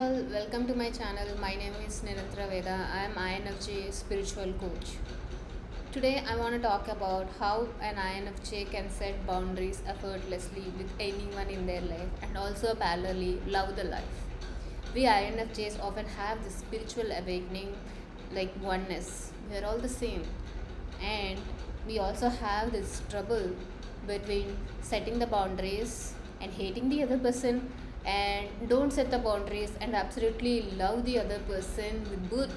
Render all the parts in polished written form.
Well, welcome to my channel. My name is Nirantra Veda. I am INFJ spiritual coach. Today I want to talk about how an INFJ can set boundaries effortlessly with anyone in their life and also parallelly love the life. We INFJs often have this spiritual awakening like oneness. We are all the same. And we also have this trouble between setting the boundaries and hating the other person, and don't set the boundaries and absolutely love the other person with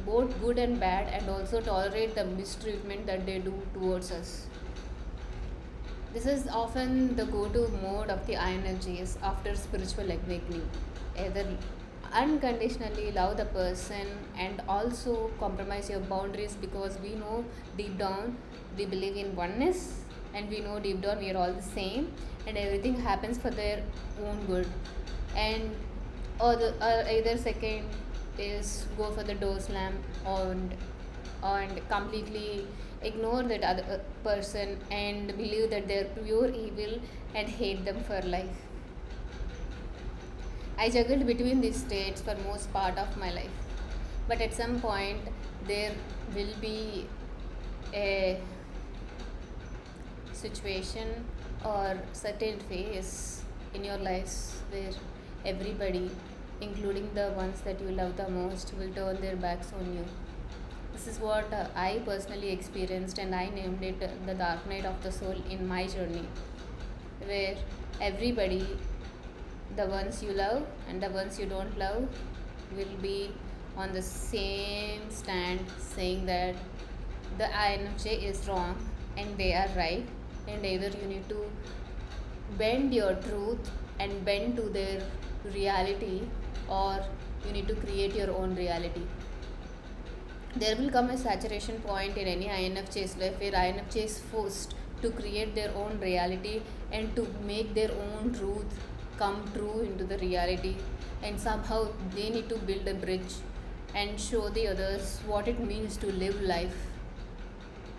both good and bad, and also tolerate the mistreatment that they do towards us. This is often the go-to mode of the INFJs after spiritual awakening. Either unconditionally love the person and also compromise your boundaries, because we know deep down we believe in oneness, and we know deep down we are all the same and everything happens for their own good. And or either second is go for the door slam and completely ignore that other person and believe that they're pure evil and hate them for life. I juggled between these states for most part of my life, but at some point there will be a situation or certain phase in your lives where everybody, including the ones that you love the most, will turn their backs on you. This is what I personally experienced, and I named it the dark night of the soul in my journey, where everybody, the ones you love and the ones you don't love, will be on the same stand saying that the INFJ is wrong and they are right, and either you need to bend your truth and bend to their reality, or you need to create your own reality. There will come a saturation point in any INFJ's life where INFJ is forced to create their own reality and to make their own truth come true into the reality, and somehow they need to build a bridge and show the others what it means to live life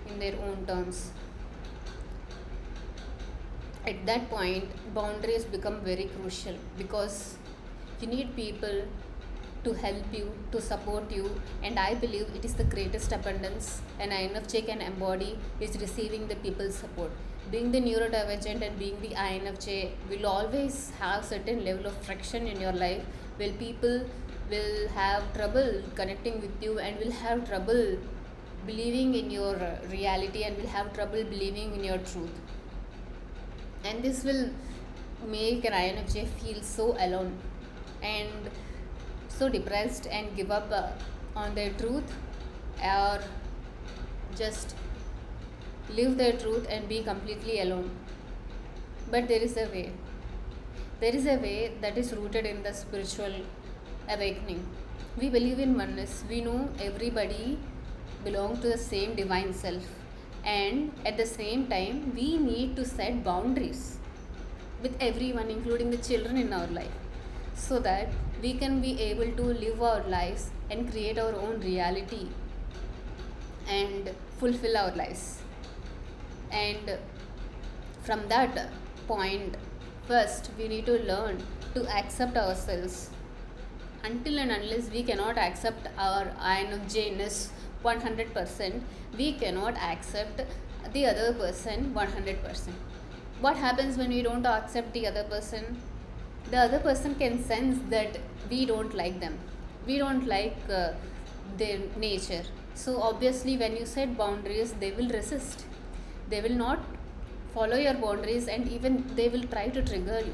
in their own terms. At that point, boundaries become very crucial, because you need people to help you, to support you, and I believe it is the greatest abundance an INFJ can embody is receiving the people's support. Being the neurodivergent and being the INFJ will always have certain level of friction in your life, where people will have trouble connecting with you and will have trouble believing in your reality and will have trouble believing in your truth. And this will make an INFJ feel so alone and so depressed and give up on their truth, or just live their truth and be completely alone. But there is a way. There is a way that is rooted in the spiritual awakening. We believe in oneness. We know everybody belongs to the same divine self, and at the same time we need to set boundaries with everyone, including the children in our life, so that we can be able to live our lives and create our own reality and fulfill our lives. And from that point, first we need to learn to accept ourselves. Until and unless we cannot accept our INFJness 100%, we cannot accept the other person 100%. What happens when we don't accept the other person? The other person can sense that we don't like them, we don't like their nature. So obviously when you set boundaries, they will resist, they will not follow your boundaries, and even they will try to trigger you.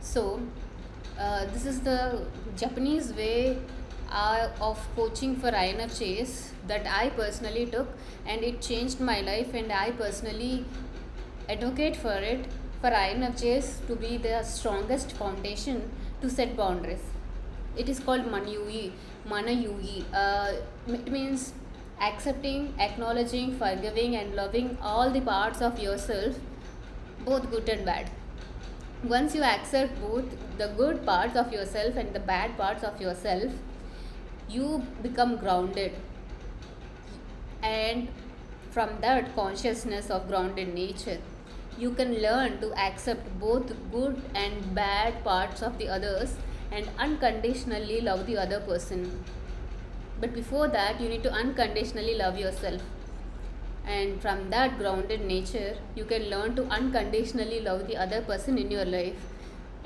So this is the Japanese way of coaching for INFJs that I personally took, and it changed my life, and I personally advocate for it, for INFJs to be the strongest foundation to set boundaries. It is called Manayui. Manayui. It means accepting, acknowledging, forgiving, and loving all the parts of yourself, both good and bad. Once you accept both the good parts of yourself and the bad parts of yourself, you become grounded, and from that consciousness of grounded nature, you can learn to accept both good and bad parts of the others and unconditionally love the other person. But before that, you need to unconditionally love yourself. And from that grounded nature, you can learn to unconditionally love the other person in your life.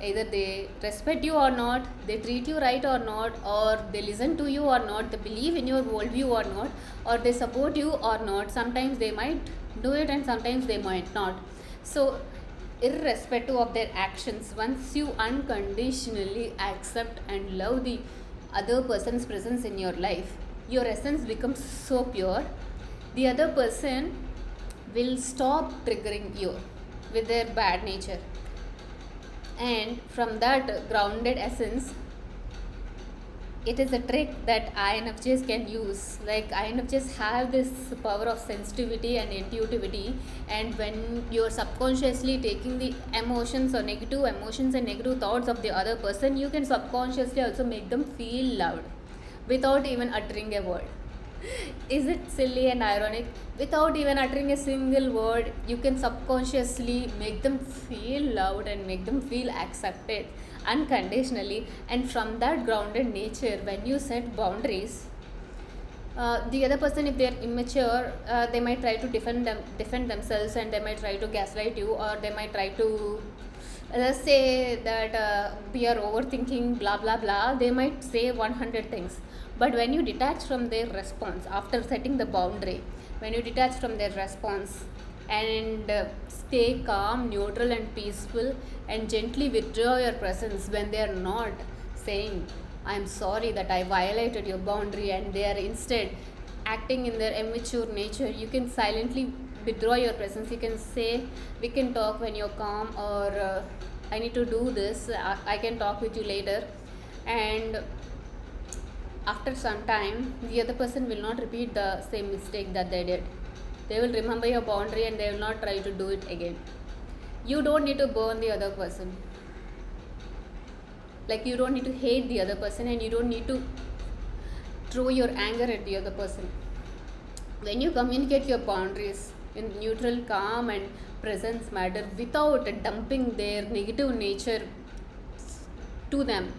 Either they respect you or not, they treat you right or not, or they listen to you or not, they believe in your worldview or not, or they support you or not. Sometimes they might do it and sometimes they might not. So irrespective of their actions, once you unconditionally accept and love the other person's presence in your life, your essence becomes so pure. The other person will stop triggering you with their bad nature, and from that grounded essence, it is a trick that INFJs can use. Like INFJs have this power of sensitivity and intuitivity, and when you're subconsciously taking the emotions or negative emotions and negative thoughts of the other person, you can subconsciously also make them feel loved without even uttering a word. Is it silly and ironic? Without even uttering a single word, you can subconsciously make them feel loved and make them feel accepted unconditionally. And from that grounded nature, when you set boundaries, the other person, if they are immature, they might try to defend themselves, and they might try to gaslight you, or they might try to say that we are overthinking, blah blah blah. They might say 100 things. But when you detach from their response after setting the boundary, when you detach from their response and stay calm, neutral, and peaceful, and gently withdraw your presence when they are not saying, I'm sorry that I violated your boundary, and they are instead acting in their immature nature, you can silently withdraw your presence. You can say, we can talk when you're calm, or I need to do this, I can talk with you later. And after some time, the other person will not repeat the same mistake that they did. They will remember your boundary and they will not try to do it again. You don't need to burn the other person. Like, you don't need to hate the other person, and you don't need to throw your anger at the other person. When you communicate your boundaries in neutral, calm, and presence matter without dumping their negative nature to them.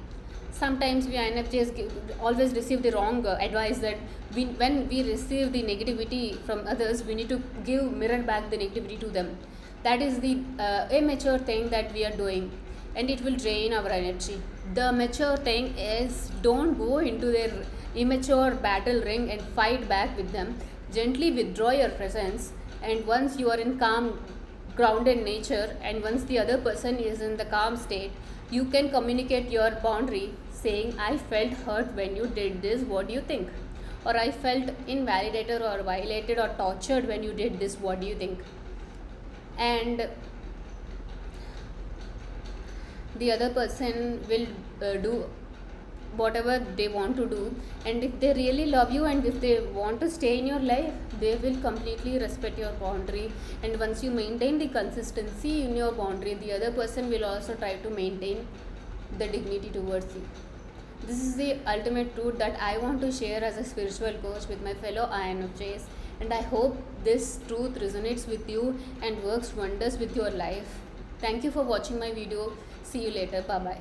Sometimes we INFJs always receive the wrong advice that when we receive the negativity from others, we need to mirror back the negativity to them. That is the immature thing that we are doing, and it will drain our energy. The mature thing is, don't go into their immature battle ring and fight back with them. Gently withdraw your presence, and once you are in calm, grounded nature, and once the other person is in the calm state, you can communicate your boundary saying, I felt hurt when you did this, what do you think? Or I felt invalidated or violated or tortured when you did this, what do you think? And the other person will do whatever they want to do, and if they really love you and if they want to stay in your life, they will completely respect your boundary. And once you maintain the consistency in your boundary, the other person will also try to maintain the dignity towards you. This is the ultimate truth that I want to share as a spiritual coach with my fellow INFJs, and I hope this truth resonates with you and works wonders with your life. Thank you for watching my video. See you later. Bye bye.